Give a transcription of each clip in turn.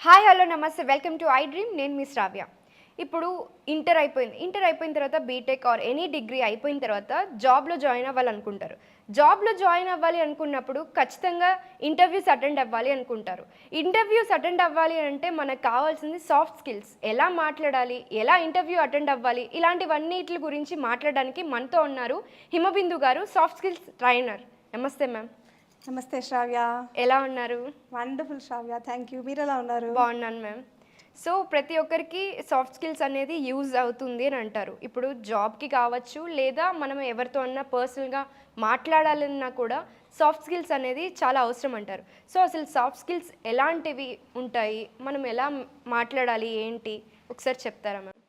Hi hello నమస్తే welcome to I dream. నేను మీ శ్రావ్య. ఇప్పుడు ఇంటర్ అయిపోయిన తర్వాత బీటెక్ ఆర్ ఎనీ డిగ్రీ అయిపోయిన తర్వాత జాబ్లో జాయిన్ అవ్వాలనుకుంటారు. జాబ్లో జాయిన్ అవ్వాలి అనుకున్నప్పుడు ఖచ్చితంగా ఇంటర్వ్యూస్ అటెండ్ అవ్వాలి అనుకుంటారు. ఇంటర్వ్యూస్ అటెండ్ అవ్వాలి అంటే మనకు కావాల్సింది సాఫ్ట్ స్కిల్స్. ఎలా మాట్లాడాలి, ఎలా ఇంటర్వ్యూ అటెండ్ అవ్వాలి, ఇలాంటివన్నిటి గురించి మాట్లాడడానికి మనతో ఉన్నారు Himabindu garu, soft skills trainer. నమస్తే మ్యామ్. నమస్తే శ్రావ్య. ఎలా ఉన్నారు? Wonderful Shravya, thank you. మీరు ఎలా ఉన్నారు? బాగున్నాను మ్యామ్. సో ప్రతి ఒక్కరికి సాఫ్ట్ స్కిల్స్ అనేది యూజ్ అవుతుంది అని అంటారు. ఇప్పుడు జాబ్కి కావచ్చు, లేదా మనం ఎవరితో అన్నా పర్సనల్గా మాట్లాడాలన్నా కూడా సాఫ్ట్ స్కిల్స్ అనేది చాలా అవసరం అంటారు. సో అసలు సాఫ్ట్ స్కిల్స్ ఎలాంటివి ఉంటాయి, మనం ఎలా మాట్లాడాలి, ఏంటి ఒకసారి చెప్తారా మ్యామ్?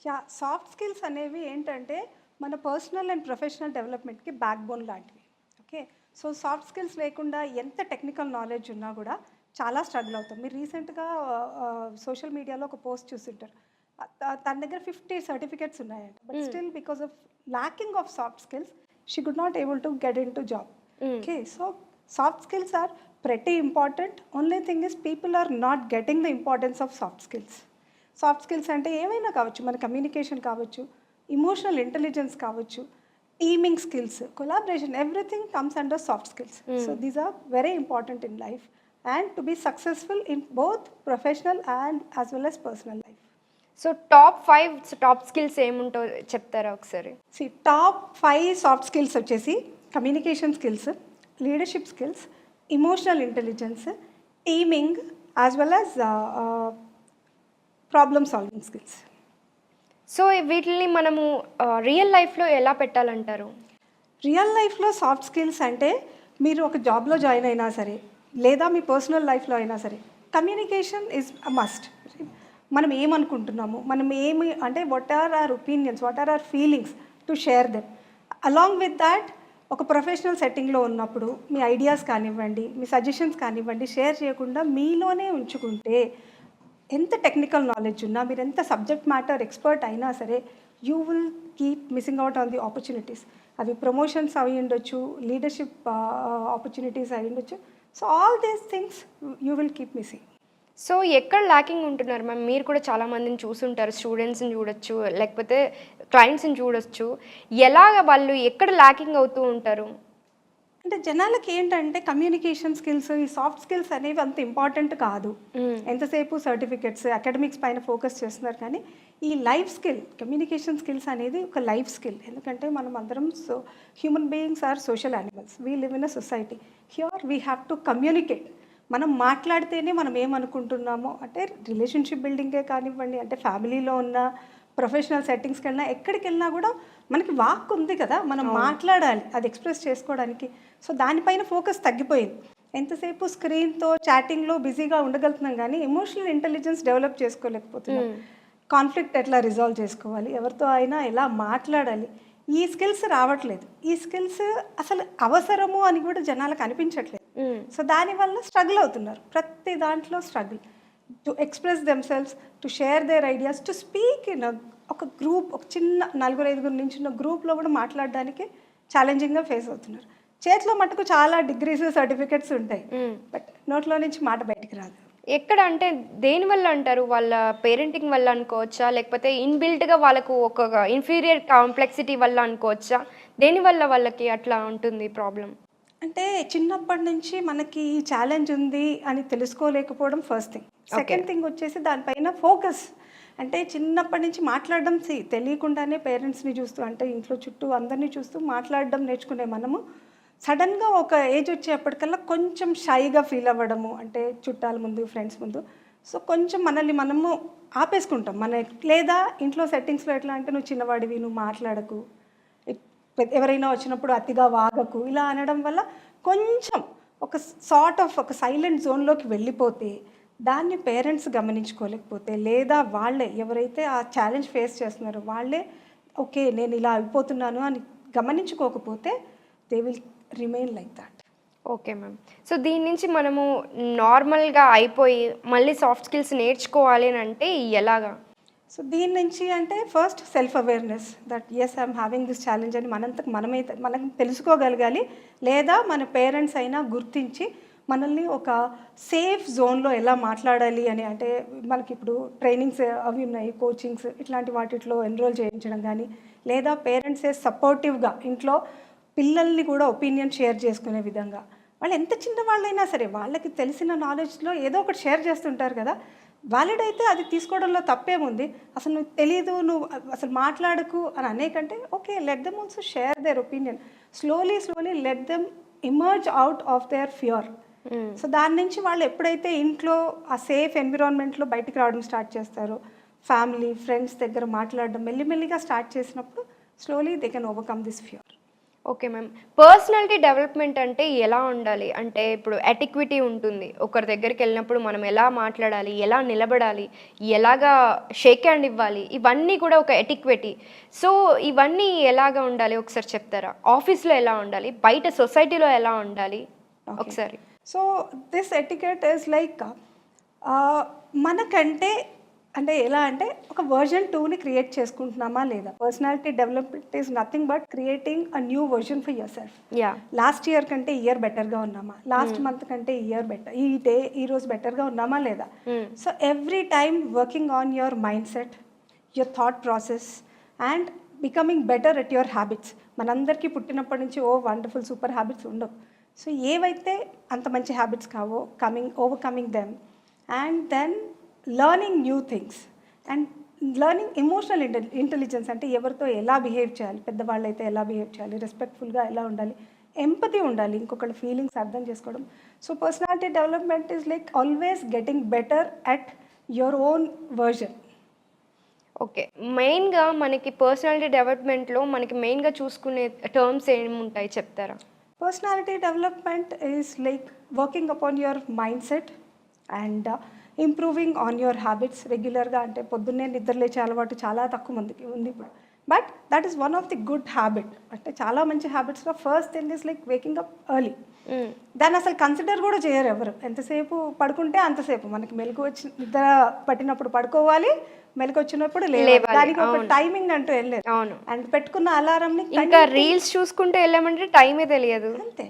యా, సాఫ్ట్ స్కిల్స్ అనేవి ఏంటంటే మన పర్సనల్ అండ్ ప్రొఫెషనల్ డెవలప్మెంట్కి బ్యాక్ బోన్ లాంటివి. ఓకే, సో సాఫ్ట్ స్కిల్స్ లేకుండా ఎంత టెక్నికల్ నాలెడ్జ్ ఉన్నా కూడా చాలా స్ట్రగుల్ అవుతాం. మీరు రీసెంట్గా సోషల్ మీడియాలో ఒక పోస్ట్ చూస్తుంటారు, తన దగ్గర 50 సర్టిఫికేట్స్ ఉన్నాయంట, but still because of lacking of soft skills she could not able to get in to job. Okay, so soft skills are pretty important. Only thing is people are not getting the importance of soft skills. Soft skills అంటే ఏమైనా కావచ్చు, మన communication కావచ్చు, emotional intelligence కావచ్చు, teaming skills, collaboration, everything comes under soft skills. So these are very important in life and to be successful in both professional and as well as personal life. So top 5 top skills ఏముంటో చెప్తారా ఒకసారి? See, top 5 soft skills వచ్చేసి communication skills, leadership skills, emotional intelligence, teaming, as well as problem solving skills. So వీటిని మనము real లైఫ్లో ఎలా పెట్టాలంటారు? Real లైఫ్లో సాఫ్ట్ స్కిల్స్ అంటే మీరు ఒక జాబ్లో జాయిన్ అయినా సరే, లేదా మీ పర్సనల్ లైఫ్లో అయినా సరే, కమ్యూనికేషన్ ఈజ్ అ మస్ట్. మనం ఏమనుకుంటున్నాము, మనం ఏమి అంటే what are our opinions, what are our feelings, to share them. Along with that ఒక ప్రొఫెషనల్ సెట్టింగ్లో ఉన్నప్పుడు మీ ఐడియాస్ కానివ్వండి, మీ సజెషన్స్ కానివ్వండి, షేర్ చేయకుండా మీలోనే ఉంచుకుంటే ఎంత టెక్నికల్ నాలెడ్జ్ ఉన్నా, మీరు ఎంత సబ్జెక్ట్ మ్యాటర్ ఎక్స్పర్ట్ అయినా సరే, you will keep missing out on the opportunities. అవి ప్రమోషన్స్ అయి ఉండొచ్చు, లీడర్షిప్ ఆపర్చునిటీస్ అయి ఉండొచ్చు. So all these things you will keep missing. So ఎక్కడ ల్యాకింగ్ ఉంటున్నారు మ్యామ్? మీరు కూడా చాలామందిని చూసుంటారు, స్టూడెంట్స్ని చూడొచ్చు, లేకపోతే క్లయింట్స్ని చూడొచ్చు. ఎలాగ వాళ్ళు ఎక్కడ ల్యాకింగ్ అవుతూ ఉంటారు? అంటే జనాలకి ఏంటంటే కమ్యూనికేషన్ స్కిల్స్, ఈ సాఫ్ట్ స్కిల్స్ అనేవి అంత ఇంపార్టెంట్ కాదు. ఎంతసేపు సర్టిఫికెట్స్, అకాడమిక్స్ పైన ఫోకస్ చేస్తున్నారు. కానీ ఈ లైఫ్ స్కిల్, కమ్యూనికేషన్ స్కిల్స్ అనేది ఒక లైఫ్ స్కిల్. ఎందుకంటే మనం అందరం human beings are social animals. We live in a society. Here we have to communicate. మనం మాట్లాడితేనే మనం ఏమనుకుంటున్నామో, అంటే రిలేషన్షిప్ బిల్డింగే కానివ్వండి, అంటే ఫ్యామిలీలో ఉన్న, ప్రొఫెషనల్ సెట్టింగ్స్కి వెళ్ళినా, ఎక్కడికి వెళ్ళినా కూడా మనకి వాక్ ఉంది కదా, మనం మాట్లాడాలి అది ఎక్స్ప్రెస్ చేసుకోవడానికి. సో దానిపైన ఫోకస్ తగ్గిపోయింది. ఎంతసేపు స్క్రీన్తో చాటింగ్లో బిజీగా ఉండగలుగుతున్నాం, కానీ ఎమోషనల్ ఇంటెలిజెన్స్ డెవలప్ చేసుకోలేకపోతున్నాం. కాన్ఫ్లిక్ట్ ఎట్లా రిజాల్వ్ చేసుకోవాలి, ఎవరితో అయినా ఎలా మాట్లాడాలి, ఈ స్కిల్స్ రావట్లేదు. ఈ స్కిల్స్ అసలు అవసరము అని కూడా జనాలకు అనిపించట్లేదు. సో దానివల్ల స్ట్రగుల్ అవుతున్నారు. ప్రతి దాంట్లో struggle to express themselves, to share their ideas, to speak in ఒక గ్రూప్, ఒక చిన్న 4-5 నుంచి ఉన్న గ్రూప్లో కూడా మాట్లాడడానికి ఛాలెంజింగ్గా ఫేస్ అవుతున్నారు. చేతిలో మటుకు చాలా డిగ్రీస్, సర్టిఫికెట్స్ ఉంటాయి, బట్ నోట్లో నుంచి మాట బయటికి రాదు. ఎక్కడ అంటే దేనివల్ల అంటారు? వాళ్ళ పేరెంటింగ్ వల్ల అనుకోవచ్చా, లేకపోతే ఇన్బిల్ట్గా వాళ్ళకు ఒక ఇన్ఫీరియర్ కాంప్లెక్సిటీ వల్ల అనుకోవచ్చా? దేనివల్ల వాళ్ళకి అట్లా ఉంటుంది ప్రాబ్లం? అంటే చిన్నప్పటి నుంచి మనకి ఈ ఛాలెంజ్ ఉంది అని తెలుసుకోలేకపోవడం ఫస్ట్ థింగ్. సెకండ్ థింగ్ వచ్చేసి దానిపైన ఫోకస్. అంటే చిన్నప్పటి నుంచి మాట్లాడడం తెలియకుండానే పేరెంట్స్ని చూస్తూ, అంటే ఇంట్లో చుట్టూ అందరినీ చూస్తూ మాట్లాడడం నేర్చుకునే మనము సడన్గా ఒక ఏజ్ వచ్చేప్పటికల్లా కొంచెం షైగా ఫీల్ అవ్వడము, అంటే చుట్టాల ముందు, ఫ్రెండ్స్ ముందు. సో కొంచెం మనల్ని మనము ఆపేసుకుంటాం. లేదా ఇంట్లో సెట్టింగ్స్లో ఎట్లా అంటే, నువ్వు చిన్నవాడివి, నువ్వు మాట్లాడకు, ఎవరైనా వచ్చినప్పుడు అతిగా వాగకు, ఇలా అనడం వల్ల కొంచెం ఒక సార్ట్ ఆఫ్ ఒక సైలెంట్ జోన్లోకి వెళ్ళిపోతే, దాన్ని పేరెంట్స్ గమనించుకోలేకపోతే, లేదా వాళ్ళే ఎవరైతే ఆ ఛాలెంజ్ ఫేస్ చేస్తున్నారో వాళ్ళే ఓకే నేను ఇలా అయిపోతున్నాను అని గమనించుకోకపోతే, they will remain like that. Okay ma'am. So దీని నుంచి మనము నార్మల్గా అయిపోయి మళ్ళీ సాఫ్ట్ స్కిల్స్ నేర్చుకోవాలి అని అంటే ఎలాగా? సో దీని నుంచి అంటే first self awareness, that yes I'm having this challenge అని మనమైతే మనం తెలుసుకోగలగాలి. లేదా మన పేరెంట్స్ అయినా గుర్తించి మనల్ని ఒక సేఫ్ జోన్లో ఎలా మాట్లాడాలి అని, అంటే మనకి ఇప్పుడు ట్రైనింగ్స్ అవి ఉన్నాయి, కోచింగ్స్ ఇట్లాంటి వాటిలో ఎన్రోల్ చేయించడం కానీ, లేదా పేరెంట్సే సపోర్టివ్గా ఇంట్లో పిల్లల్ని కూడా ఒపీనియన్ షేర్ చేసుకునే విధంగా, వాళ్ళు ఎంత చిన్న వాళ్ళైనా సరే వాళ్ళకి తెలిసిన నాలెడ్జ్లో ఏదో ఒకటి షేర్ చేస్తుంటారు కదా, వ్యాలిడ్ అయితే అది తీసుకోవడంలో తప్పేముంది. అసలు నువ్వు తెలీదు, నువ్వు అసలు మాట్లాడకు అని అనేకంటే okay, let them also share their opinion. Slowly let them emerge out of their fear. So దాని నుంచి వాళ్ళు ఎప్పుడైతే ఇంట్లో ఆ సేఫ్ ఎన్విరాన్మెంట్లో బయటికి రావడం స్టార్ట్ చేస్తారో, ఫ్యామిలీ ఫ్రెండ్స్ దగ్గర మాట్లాడడం మెల్లిమెల్లిగా స్టార్ట్ చేసినప్పుడు slowly they can overcome this fear. Okay ma'am, personality development అంటే ఎలా ఉండాలి అంటే ఇప్పుడు ఎటిక్విటీ ఉంటుంది, ఒకరి దగ్గరికి వెళ్ళినప్పుడు మనం ఎలా మాట్లాడాలి, ఎలా నిలబడాలి, ఎలాగా షేక్ హ్యాండ్ ఇవ్వాలి, ఇవన్నీ కూడా ఒక ఎటిక్విటీ. సో ఇవన్నీ ఎలాగా ఉండాలి ఒకసారి చెప్తారా? ఆఫీస్లో ఎలా ఉండాలి, బయట సొసైటీలో ఎలా ఉండాలి ఒకసారి? So this etiquette is like మనకంటే అంటే ఎలా అంటే ఒక వర్జన్ 2ని క్రియేట్ చేసుకుంటున్నామా లేదా. Personality development is nothing but creating a new version for your self. Last year కంటే ఈ ఇయర్ బెటర్గా ఉన్నామా, లాస్ట్ మంత్ కంటే ఈ ఇయర్ బెటర్, ఈ రోజు బెటర్గా ఉన్నామా లేదా. So every time working on your mindset, your thought process and becoming better at your habits. మనందరికీ పుట్టినప్పటి నుంచి వండర్ఫుల్ సూపర్ హ్యాబిట్స్ ఉండవు. సో ఏవైతే అంత మంచి హ్యాబిట్స్ కావో overcoming them and then learning new things and learning emotional intelligence. అంటే ఎవరితో ఎలా బిహేవ్ చేయాలి, పెద్దవాళ్ళు అయితే ఎలా బిహేవ్ చేయాలి, రెస్పెక్ట్ఫుల్గా ఎలా ఉండాలి, ఎంపతి ఉండాలి, ఇంకొకళ్ళ ఫీలింగ్స్ అర్థం చేసుకోవడం. So personality development is like always getting better at your own version. Okay, మెయిన్గా మనకి పర్సనాలిటీ డెవలప్మెంట్లో మనకి మెయిన్గా చూసుకునే టర్మ్స్ ఏముంటాయి చెప్తారా? Personality development is like working upon your mindset and improving on your habits. రెగ్యులర్గా అంటే పొద్దున్నే నిద్రలేచే అలవాటు చాలా తక్కువ మందికి ఉంది ఇప్పుడు, but that is one of the good habit. అంటే చాలా మంచి హ్యాబిట్స్లో first thing is like waking up early. దాన్ని అసలు కన్సిడర్ కూడా చేయరు ఎవరు. ఎంతసేపు పడుకుంటే అంతసేపు, మనకి మెలకు వచ్చి నిద్ర పట్టినప్పుడు పడుకోవాలి, మెలకు వచ్చినప్పుడు లేవాలి. దానికి ఒక టైమింగ్ అంటూ వెళ్ళలేదు. అండ్ పెట్టుకున్న అలారం ని ఇంకా రీల్స్ చూసుకుంటూ వెళ్ళామంటే టైమే తెలియదు అంతే.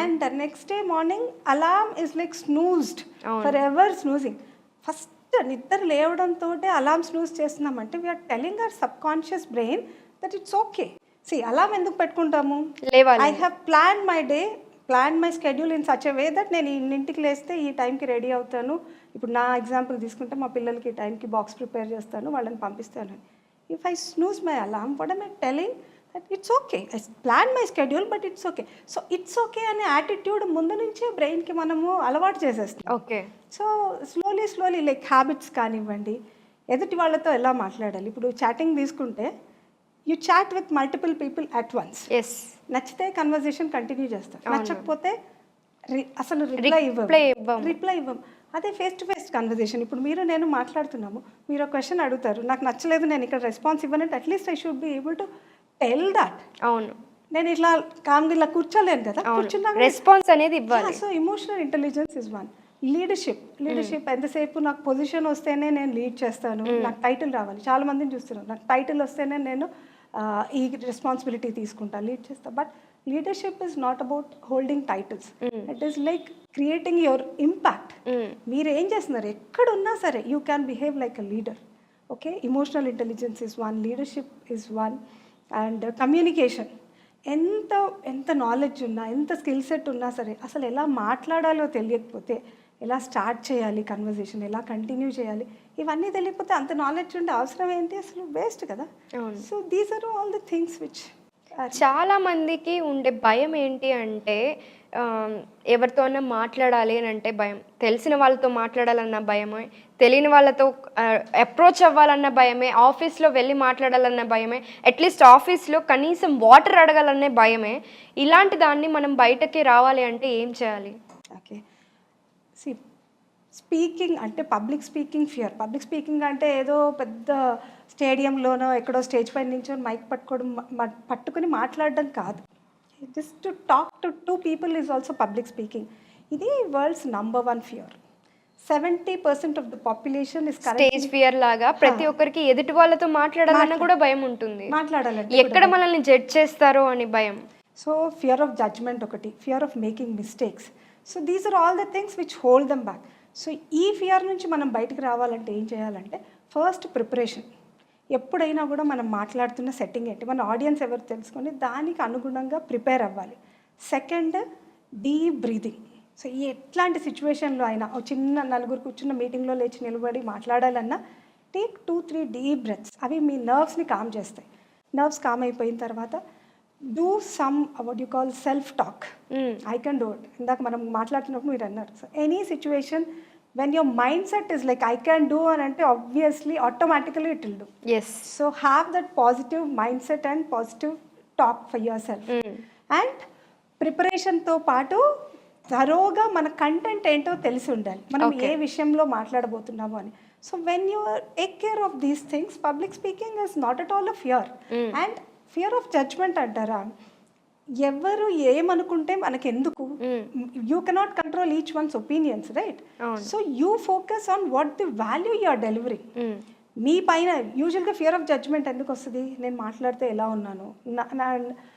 And next day morning alarm is like snoozed forever snoozing. First నిద్ర లేవడంతో అలారం స్నూజ్ చేస్తున్నామంటే we're telling our subconscious brain that it's okay. See alarm ఎందుకు పెట్టుకుంటాము, I have plan my day, plan my schedule in such a way that నేను ఇంటికి లేస్తే ఈ టైంకి రెడీ అవుతాను. ఇప్పుడు నా ఎగ్జాంపుల్ తీసుకుంటే మా పిల్లలకి ఈ టైంకి బాక్స్ ప్రిపేర్ చేస్తాను, వాళ్ళని పంపిస్తాను. If I snooze my alarm, what I telling that it's okay, I plan my schedule but it's okay. So it's okay అనే యాటిట్యూడ్ ముందు నుంచే బ్రెయిన్కి మనము అలవాటు చేసేస్తాం. Okay. So slowly like habits కానివ్వండి, ఎదుటి వాళ్ళతో ఎలా మాట్లాడాలి. ఇప్పుడు చాటింగ్ తీసుకుంటే you chat with multiple people at once. నచ్చితే కన్వర్జేషన్ కంటిన్యూ చేస్తాం, నచ్చకపోతే అసలు రిప్లై ఇవ్వం. అదే ఫేస్ టు ఫేస్ కన్వర్జేషన్. ఇప్పుడు మీరు నేను మాట్లాడుతున్నాము, మీరు ఒక క్వశ్చన్ అడుగుతారు, నాకు నచ్చలేదు, నేను ఇక్కడ రెస్పాన్స్ ఇవ్వనంటే at least I should be able to tell that. అవును, నేను ఇట్లా కామ్గా ఇలా కూర్చోలేను కదా, కూర్చున్నా రెస్పాన్స్ అనేది ఇవ్వాలి. So emotional intelligence is one. Leadership ఎంతసేపు నాకు పొజిషన్ వస్తేనే నేను లీడ్ చేస్తాను, నాకు టైటిల్ రావాలి. చాలా మందిని చూస్తున్నాను, నాకు టైటిల్ వస్తేనే నేను ఈ రెస్పాన్సిబిలిటీ తీసుకుంటా, లీడ్ చేస్తా. But leadership is not about holding titles, it is like creating your impact. మీరు ఏం చేస్తున్నారు, ఎక్కడున్నా సరే you can behave like a leader. Okay, emotional intelligence is one, leadership is one, and communication. ఎంత knowledge ఉన్నా, ఎంత skill set ఉన్నా సరే అసలు ఎలా మాట్లాడాలో తెలియకపోతే, ఎలా స్టార్ట్ చేయాలి కన్వర్జేషన్, ఎలా కంటిన్యూ చేయాలి, ఇవన్నీ తెలియకపోతే అంత నాలెడ్జ్ ఉండే అవసరం ఏంటి, అసలు వేస్ట్ కదా. So these are all the things which చాలా మందికి ఉండే భయం ఏంటి అంటే ఎవరితోనైనా మాట్లాడాలి అని అంటే భయం, తెలిసిన వాళ్ళతో మాట్లాడాలన్న భయమే, తెలియని వాళ్ళతో అప్రోచ్ అవ్వాలన్న భయమే, ఆఫీస్లో వెళ్ళి మాట్లాడాలన్న భయమే, అట్లీస్ట్ ఆఫీస్లో కనీసం వాటర్ అడగాలనే భయమే. ఇలాంటి దాన్ని మనం బయటకి రావాలి అంటే ఏం చేయాలి? ఓకే, స్పీకింగ్ అంటే public speaking fear. Public speaking అంటే ఏదో పెద్ద స్టేడియంలోనో ఎక్కడో స్టేజ్ పైన నించొని మైక్ పట్టుకొని మాట్లాడడం కాదు. Just to talk to 2 people is also public speaking. ఇది world's #1 fear. 70% of the population is stage fear లాగా ప్రతి ఒక్కరికి ఎదుటి వాళ్ళతో మాట్లాడాలన్నా కూడా భయం ఉంటుంది, మాట్లాడాలంటే ఎక్కడ మనల్ని జడ్జ్ చేస్తారో అని భయం. సో ఫియర్ ఆఫ్ జడ్జ్మెంట్ ఒకటి, fear of making mistakes. So these are all the things which hold them back. So ఈ ఫియర్ నుంచి మనం బయటకు రావాలంటే ఏం చేయాలంటే ఫస్ట్ ప్రిపరేషన్. ఎప్పుడైనా కూడా మనం మాట్లాడుతున్న సెట్టింగ్ ఏంటి, మన ఆడియన్స్ ఎవరు తెలుసుకొని దానికి అనుగుణంగా ప్రిపేర్ అవ్వాలి. Second, deep breathing. సో ఎట్లాంటి సిచ్యువేషన్లో అయినా ఒక చిన్న నలుగురు కూర్చున్న మీటింగ్లో లేచి నిలబడి మాట్లాడాలన్నా టేక్ 2-3 డీప్ బ్రెత్స్. అవి మీ నర్వ్స్ని కామ్ చేస్తాయి. నర్వ్స్ కామ్ అయిపోయిన తర్వాత do some what you call self talk. I can do it. ఇందాక మనం మాట్లాడుతున్నప్పుడు మీరు అన్నారు. So any situation when your mindset is like I can do అని అంటే obviously automatically it will do. Yes. So have that positive mindset and positive talk for yourself. And ప్రిపరేషన్తో పాటు థరోగా మన content ఏంటో తెలిసి ఉండాలి, మనం ఏ విషయంలో మాట్లాడబోతున్నాము అని. So when you take care of these things, public speaking is not at all a fear. And fear of judgment అంటారా, ఎవరు ఏమనుకుంటే మనకెందుకు, you cannot control each one's opinions, right? So you focus on what the value you are delivering. మీ పైన యూజువల్గా fear of judgement ఎందుకు వస్తుంది, నేను మాట్లాడితే ఎలా ఉన్నాను,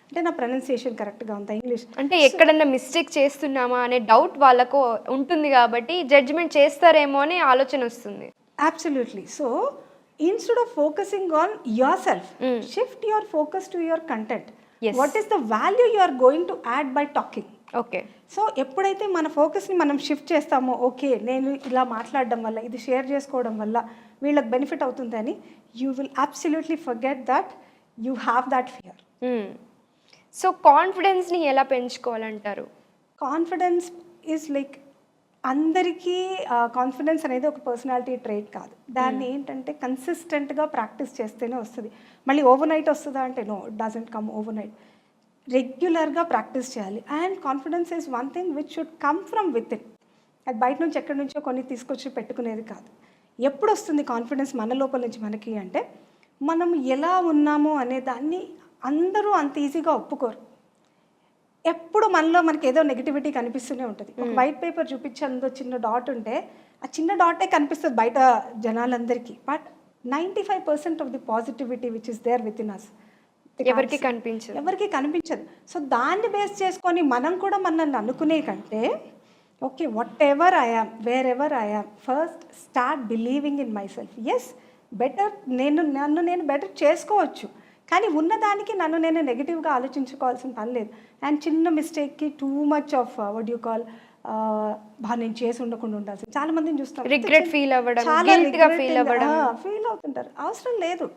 అంటే నా ప్రొనౌన్సియేషన్ కరెక్ట్గా ఉందా, ఇంగ్లీష్ అంటే ఎక్కడన్నా మిస్టేక్ చేస్తున్నామా అనే డౌట్ వాళ్ళకు ఉంటుంది కాబట్టి జడ్జ్మెంట్ చేస్తారేమో అనే ఆలోచన వస్తుంది. Absolutely. So instead of focusing on yourself, shift your focus to your content. What is the value you are going to add by talking. Okay. So ఎప్పుడైతే మన ఫోకస్ని మనం షిఫ్ట్ చేస్తామో, ఓకే నేను ఇలా మాట్లాడడం వల్ల, ఇది షేర్ చేసుకోవడం వల్ల వీళ్ళకి బెనిఫిట్ అవుతుందని, you will absolutely forget that you have that fear. So కాన్ఫిడెన్స్ని ఎలా పెంచుకోవాలంటారు? కాన్ఫిడెన్స్ ఈజ్ లైక్ అందరికీ కాన్ఫిడెన్స్ అనేది ఒక పర్సనాలిటీ ట్రేట్ కాదు. దాన్ని ఏంటంటే కన్సిస్టెంట్గా ప్రాక్టీస్ చేస్తేనే వస్తుంది. మళ్ళీ ఓవర్ నైట్ వస్తుందా అంటే no, it doesn't come overnight. రెగ్యులర్గా ప్రాక్టీస్ చేయాలి. And confidence is one thing which should come from within. అది బయట నుంచి ఎక్కడి నుంచో కొన్ని తీసుకొచ్చి పెట్టుకునేది కాదు. ఎప్పుడు వస్తుంది కాన్ఫిడెన్స్ మన లోపల నుంచి మనకి అంటే, మనం ఎలా ఉన్నాము అనే దాన్ని అందరూ అంత ఈజీగా ఒప్పుకోరు. ఎప్పుడు మనలో మనకి ఏదో నెగిటివిటీ కనిపిస్తూనే ఉంటుంది. ఒక వైట్ పేపర్ చూపించి అందులో చిన్న డాట్ ఉంటే ఆ చిన్న డాటే కనిపిస్తుంది బయట జనాలందరికీ. But 95% of the positivity which is there within us ఎవరికి కనిపించదు. సో దాన్ని బేస్ చేసుకొని మనం కూడా మనల్ని అనుకునే కంటే, okay whatever I am, wherever I am, first start believing in myself. Yes better, నన్ను నేను బెటర్ చేసుకోవచ్చు, కానీ ఉన్నదానికి నన్ను నేను నెగిటివ్గా ఆలోచించుకోవాల్సిన పని లేదు. అండ్ చిన్న మిస్టేక్కి too much of what you call నేను చేసి ఉండకుండా ఉండాల్సి, చాలా మందిని చూస్తాం రిగ్రెట్ ఫీల్ అవ్వడం, ఫీల్ అవుతుంటారు. అవసరం లేదు.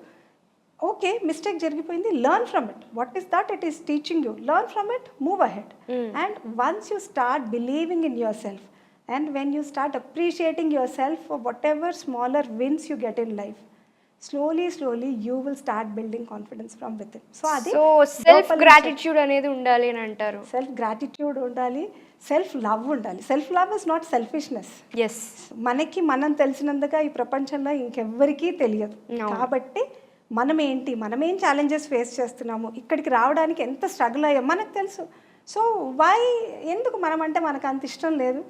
ఓకే మిస్టేక్ జరిగిపోయింది, learn from it. What is that? It is teaching you. Learn from it, move ahead. And once you start believing in your self, and when you start appreciating yourself for whatever smaller wins you get in life, slowly you will start building confidence from within. So self gratitude అనేది ఉండాలి అని అంటారు. Self gratitude ఉండాలి, self love ఉండాలి. Self love is not selfishness. Yes, మనకి మనం తెలిసినందుగా ఈ ప్రపంచంలో ఇంకెవ్వరికీ తెలియదు. కాబట్టి మనం ఏంటి, మనం ఏం ఛాలెంజెస్ ఫేస్ చేస్తున్నాము, ఇక్కడికి రావడానికి ఎంత స్ట్రగుల్ అయ్యాం మనకు తెలుసు. సో ఎందుకు మనం అంటే మనకు అంత ఇష్టం లేదు.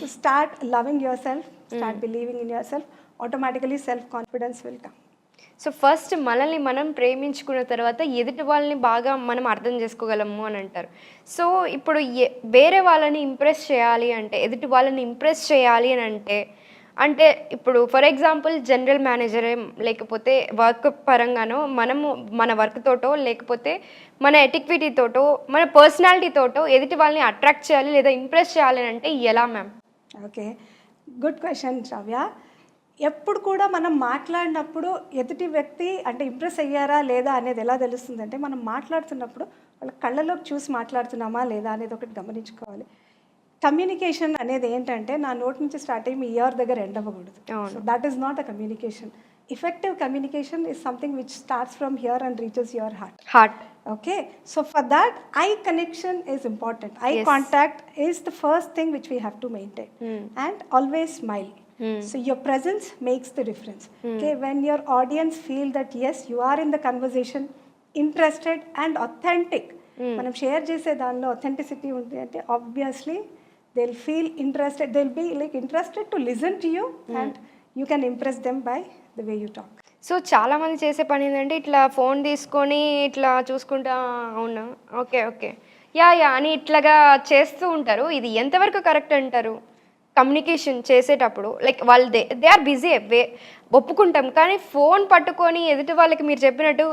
So start loving yourself, start believing in yourself, automatically self-confidence will come. So first మనల్ని మనం ప్రేమించుకున్న తర్వాత ఎదుటి వాళ్ళని బాగా మనం అర్థం చేసుకోగలము అని అంటారు. సో ఇప్పుడు వేరే వాళ్ళని ఇంప్రెస్ చేయాలి అంటే, ఎదుటి వాళ్ళని ఇంప్రెస్ చేయాలి అని అంటే ఇప్పుడు ఫర్ ఎగ్జాంపుల్ జనరల్ మేనేజరే, లేకపోతే వర్క్ పరంగానో మనము మన వర్క్ తోటో లేకపోతే మన ఎటిక్విటీతోటో మన పర్సనాలిటీతోటో ఎదుటి వాళ్ళని అట్రాక్ట్ చేయాలి లేదా ఇంప్రెస్ చేయాలి అని అంటే ఎలా మ్యామ్? ఓకే, గుడ్ క్వశ్చన్ శ్రావ్య. ఎప్పుడు కూడా మనం మాట్లాడినప్పుడు ఎదుటి వ్యక్తి అంటే ఇంప్రెస్ అయ్యారా లేదా అనేది ఎలా తెలుస్తుందంటే, మనం మాట్లాడుతున్నప్పుడు వాళ్ళ కళ్ళలోకి చూసి మాట్లాడుతున్నామా లేదా అనేది ఒకటి గమనించుకోవాలి. కమ్యూనికేషన్ అనేది ఏంటంటే, నా నోట్ నుంచి స్టార్ట్ అయ్యి మీ ఇయర్ దగ్గర ఎండ్ అవ్వకూడదు. So that is not a communication. Effective communication is something which starts from here and reaches your heart. Okay, so for that eye connection is important. Eye contact is the first thing which we have to maintain. And always smile. So your presence makes the difference. Okay, when your audience feel that yes you are in the conversation, interested and authentic, మనం share చేసే దానిలో authenticity ఉంది అంటే obviously they'll feel interested, they'll be like interested to listen to you and you can impress them by the way you talk. So చాలామంది చేసే పని ఏంటంటే ఇట్లా ఫోన్ తీసుకొని ఇట్లా చూసుకుంటా, అవునా ఓకే యా అని ఇట్లాగా చేస్తూ ఉంటారు. ఇది ఎంతవరకు కరెక్ట్ అంటారు? కమ్యూనికేషన్ చేసేటప్పుడు లైక్ వాళ్ళు దే ఆర్ బిజీ ఒప్పుకుంటాం. కానీ ఫోన్ పట్టుకొని ఎదుటి వాళ్ళకి మీరు చెప్పినట్టు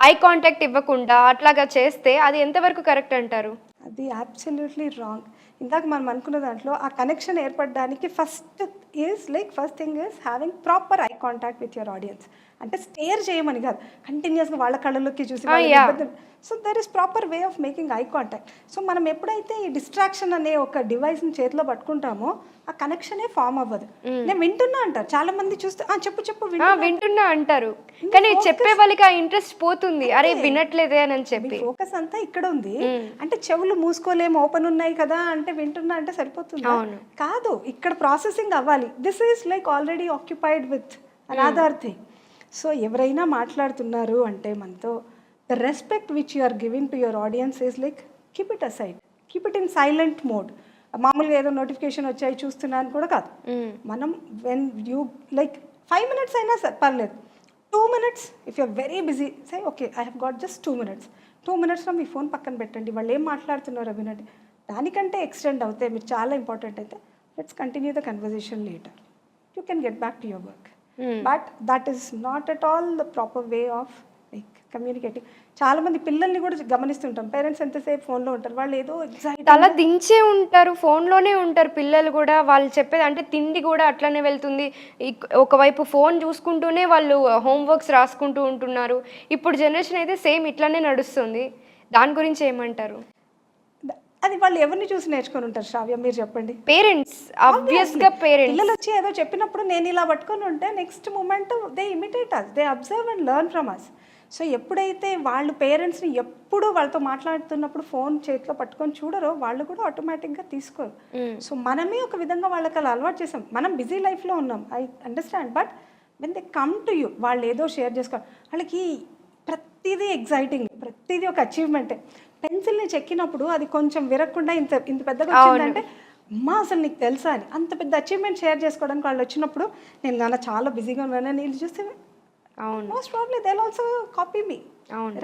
ఐ కాంటాక్ట్ ఇవ్వకుండా అట్లాగా చేస్తే అది ఎంతవరకు కరెక్ట్ అంటారు? అది అబ్సల్యూట్లీ రాంగ్. ఇందాక మనం అనుకున్న దాంట్లో ఆ కనెక్షన్ ఏర్పడడానికి first thing is having proper eye contact with your audience. అంటే స్టేర్ చేయమని కాదు, కంటిన్యూస్గా వాళ్ళ కళ్ళలోకి చూసి so there is proper way of making eye contact. So మనం ఎప్పుడైతే ఈ డిస్ట్రాక్షన్ అనే ఒక డివైస్ని చేతిలో పట్టుకుంటామో ఆ కనెక్షనే ఫామ్ అవ్వదు. నేను వింటున్నా అంటారు చాలా మంది, చూస్తే చెప్పు వింటున్నా అంటారు, కానీ చెప్పే వాళ్ళకి ఆ ఇంట్రెస్ట్ పోతుంది. అరే వినట్లేదే అని చెప్పి ఫోకస్ అంతా ఇక్కడ ఉంది. అంటే చెవులు మూసుకోలేము, ఓపెన్ ఉన్నాయి కదా అంటే వింటున్నా అంటే సరిపోతుంది కాదు, ఇక్కడ ప్రాసెసింగ్ అవ్వాలి. This is like already occupied with another thing. So ఎవరైనా మాట్లాడుతున్నారు అంటే మనతో the respect which you are giving to your audience is like keep it aside, keep it in silent mode. మామూలుగా ఏదో నోటిఫికేషన్ వచ్చాయి చూస్తున్నాను కూడా కాదు. మనం వెన్ యూ లైక్ 5 minutes అయినా పర్లేదు, 2 minutes if you're very busy say okay I have got just 2 minutes. 2 minutesలో మీ ఫోన్ పక్కన పెట్టండి, వాళ్ళు ఏం మాట్లాడుతున్నారో వినండి. దానికంటే ఎక్స్టెండ్ అవుతే మీరు చాలా ఇంపార్టెంట్ అయితే let's continue the conversation later, you can get back to your work. But that is not at all the proper way of like communicating. చాలా మంది పిల్లల్ని కూడా గమనిస్తుంటాం, పేరెంట్స్ ఎంతసేపు ఫోన్లో ఉంటారు, వాళ్ళు ఏదో అలా దించే ఉంటారు, ఫోన్లోనే ఉంటారు పిల్లలు కూడా. వాళ్ళు చెప్పేది అంటే తిండి కూడా అట్లనే వెళ్తుంది, ఒకవైపు ఫోన్ చూసుకుంటూనే వాళ్ళు హోంవర్క్స్ రాసుకుంటూ ఉంటున్నారు. ఇప్పుడు జనరేషన్ అయితే సేమ్ ఇట్లానే నడుస్తుంది. దాని గురించి ఏమంటారు? అది వాళ్ళు ఎవరిని చూసి నేర్చుకొని ఉంటారు శ్రావ్య, మీరు చెప్పండి. పేరెంట్స్, ఆబ్వియస్గా పేరెంట్స్. పిల్లలు వచ్చి ఏదో చెప్పినప్పుడు నేను ఇలా పట్టుకొని ఉంటే next moment they imitate us, they observe and learn from us. So ఎప్పుడైతే వాళ్ళు పేరెంట్స్ని ఎప్పుడు వాళ్ళతో మాట్లాడుతున్నప్పుడు ఫోన్ చేతిలో పట్టుకొని చూడరో వాళ్ళు కూడా ఆటోమేటిక్గా తీసుకోరు. సో మనమే ఒక విధంగా వాళ్ళకి అలా అలవాటు చేసాం. మనం బిజీ లైఫ్లో ఉన్నాం, I understand. But when they come to you, వాళ్ళు ఏదో షేర్ చేసుకోవాలి, వాళ్ళకి ప్రతిదీ ఎగ్జైటింగ్, ప్రతిదీ ఒక అచీవ్మెంటే. పెన్సిల్ని చెక్కినప్పుడు అది కొంచెం విరగకుండా ఇంత పెద్దగా వచ్చిందంటే అమ్మా అసలు నీకు తెలుసా అని, అంత పెద్ద అచీవ్మెంట్ షేర్ చేసుకోవడానికి వాళ్ళు వచ్చినప్పుడు నేను నాన్న చాలా బిజీగా ఉన్నాను నేను చూస్తే most probably they will also copy me,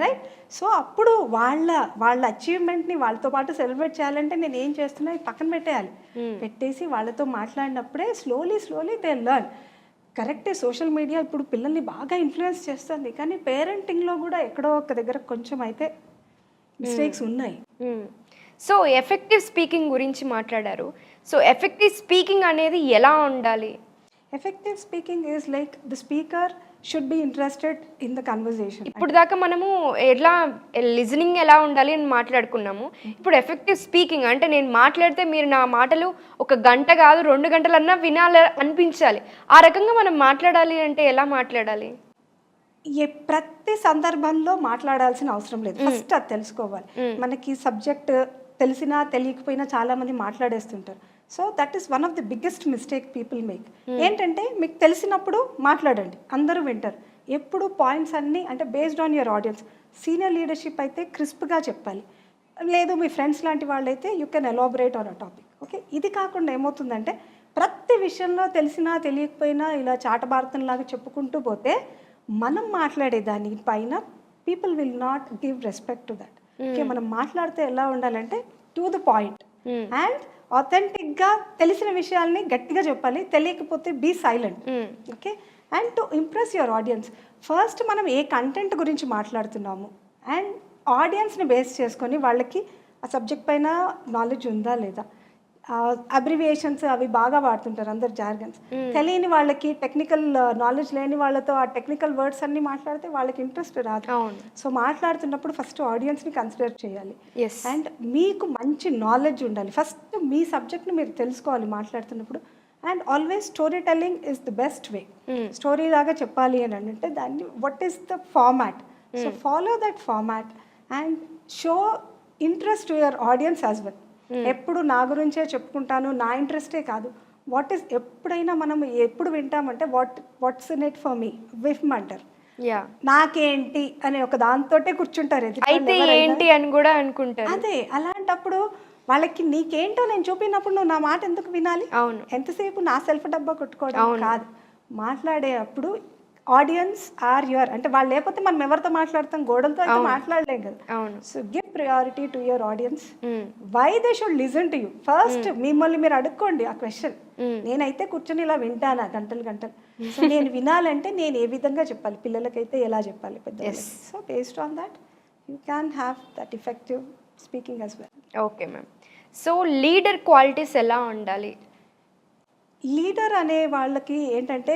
right? So అప్పుడు వాళ్ళ అచీవ్మెంట్ని వాళ్ళతో పాటు సెలబ్రేట్ చేయాలంటే నేను ఏం చేస్తున్నా పక్కన పెట్టేయాలి. పెట్టేసి వాళ్ళతో మాట్లాడినప్పుడే స్లోలీ దే లెర్న్. కరెక్టే, సోషల్ మీడియా ఇప్పుడు పిల్లల్ని బాగా ఇన్ఫ్లుయెన్స్ చేస్తుంది, కానీ పేరెంటింగ్లో కూడా ఎక్కడో ఒక దగ్గర కొంచెం అయితే మిస్టేక్స్ ఉన్నాయి. సో ఎఫెక్టివ్ స్పీకింగ్ గురించి మాట్లాడారు. సో ఎఫెక్టివ్ స్పీకింగ్ అనేది ఎలా ఉండాలి? Effective speaking is like the speaker should be interested in the conversation. ఇప్పుడు దాకా మనము ఎలా లిజనింగ్ ఎలా ఉండాలి అని మాట్లాడుకున్నాము. ఇప్పుడు ఎఫెక్టివ్ స్పీకింగ్ అంటే నేను మాట్లాడితే మీరు నా మాటలు 1 గంట కాదు 2 గంటలన్నా వినాలి అనిపించాలి. ఆ రకంగా మనం మాట్లాడాలి అంటే ఎలా మాట్లాడాలి? ప్రతి సందర్భంలో మాట్లాడాల్సిన అవసరం లేదు, ఫస్ట్ అది తెలుసుకోవాలి. మనకి సబ్జెక్ట్ తెలిసినా తెలియకపోయినా చాలా మంది మాట్లాడేస్తుంటారు. So that is one of the biggest mistake people make. ఏంటంటే మీకు తెలిసినప్పుడు మాట్లాడండి, అందరూ వింటారు. ఎప్పుడు పాయింట్స్ అన్నీ అంటే based on your audience. Senior leadership అయితే క్రిస్ప్గా చెప్పాలి, లేదు మీ ఫ్రెండ్స్ లాంటి వాళ్ళైతే you can elaborate on a topic. Okay, ఇది కాకుండా ఏమవుతుందంటే ప్రతి విషయంలో తెలిసినా తెలియకపోయినా ఇలా చాటభారతంలాగా చెప్పుకుంటూ పోతే మనం మాట్లాడే దాని పైన people will not give respect to that. Okay, మనం మాట్లాడితే ఎలా ఉండాలంటే టు ద పాయింట్ అండ్ ఆథెంటిక్గా తెలిసిన విషయాల్ని గట్టిగా చెప్పాలి, తెలియకపోతే be silent. Okay, and to impress your audience. First మనం ఏ కంటెంట్ గురించి మాట్లాడుతున్నాము అండ్ ఆడియన్స్ని బేస్ చేసుకొని వాళ్ళకి ఆ సబ్జెక్ట్ పైన నాలెడ్జ్ ఉందా లేదా. అబ్రివియేషన్స్ అవి బాగా వాడుతుంటారు అందరు, జార్గన్స్. తెలియని వాళ్ళకి, టెక్నికల్ నాలెడ్జ్ లేని వాళ్ళతో ఆ టెక్నికల్ వర్డ్స్ అన్ని మాట్లాడితే వాళ్ళకి ఇంట్రెస్ట్ రాదు. సో మాట్లాడుతున్నప్పుడు ఫస్ట్ ఆడియన్స్ని కన్సిడర్ చేయాలి అండ్ మీకు మంచి నాలెడ్జ్ ఉండాలి. ఫస్ట్ మీ సబ్జెక్ట్ని మీరు తెలుసుకోవాలి మాట్లాడుతున్నప్పుడు. And always story telling is the best way. Story లాగా చెప్పాలి అని అంటే దాన్ని what is the format, so follow that format and show interest to your audience as well. ఎప్పుడు నా గురించే చెప్పుకుంటాను, నా ఇంట్రెస్టే కాదు, వాట్ ఈస్ ఎప్పుడైనా మనం ఎప్పుడు వింటామంటే what's in it for me విఫ్మ్ అంటారు, నాకేంటి అనే ఒక దాంతోటే కూర్చుంటారు, అయితే ఏంటి అని కూడా అనుకుంటారు. అదే అలాంటప్పుడు వాళ్ళకి నీకేంటో నేను చూపినప్పుడు నువ్వు నా మాట ఎందుకు వినాలి? ఎంతసేపు నా సెల్ఫ్ డబ్బా కొట్టుకోవడం కాదు. మాట్లాడేటప్పుడు ఆడియన్స్ ఆర్ యువర్, అంటే వాళ్ళు లేకపోతే మనం ఎవరితో మాట్లాడతాం, గోడలతో అయితే మాట్లాడలేం కదా. అవును. So give priority to your audience, why they should listen to you first. మిమ్మల్ని మీరు అడుక్కోండి ఆ క్వశ్చన్. నేనైతే కూర్చొని ఇలా వింటానా గంటలు గంటలు, సో నేను వినాలంటే నేను ఏ విధంగా చెప్పాలి, పిల్లలకైతే ఎలా చెప్పాలి, పెద్దవాళ్ళకి. So based on that you can have that effective speaking as well. Okay ma'am. So leader qualities ఎలా ఉండాలి? లీడర్ అనే వాళ్ళకి ఏంటంటే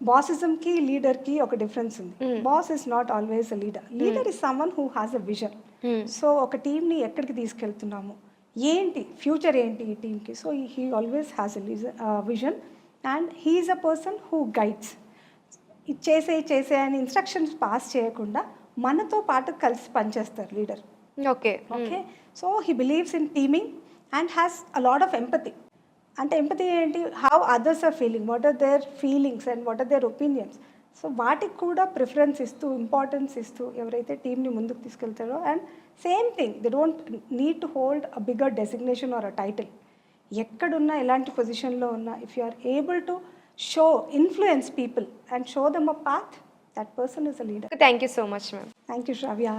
బాసిజంకి లీడర్కి ఒక డిఫరెన్స్ ఉంది. Boss is not always a leader. Leader is someone who has a vision. So ఒక టీమ్ని ఎక్కడికి తీసుకెళ్తున్నాము, ఏంటి ఫ్యూచర్ ఏంటి ఈ టీమ్కి, so he always has a vision and he is a person who guides. ఇది చేసే అని ఇన్స్ట్రక్షన్స్ పాస్ చేయకుండా మనతో పాటు కలిసి పనిచేస్తారు leader. Okay. Okay, so he believes in teaming and has a lot of empathy. అంటే ఎంపతి ఏంటి, how others are feeling, what are their feelings and what are their opinions. So వాటికి కూడా preference ఇస్తూ, ఇంపార్టెన్స్ ఇస్తూ ఎవరైతే టీమ్ని ముందుకు తీసుకెళ్తారో, and same thing they don't need to hold a bigger designation or a title. ఎక్కడున్నా ఎలాంటి పొజిషన్లో ఉన్నా, if you are able to show influence people and show them a path, that person is a leader. Thank you so much ma'am. Thank you Sravya.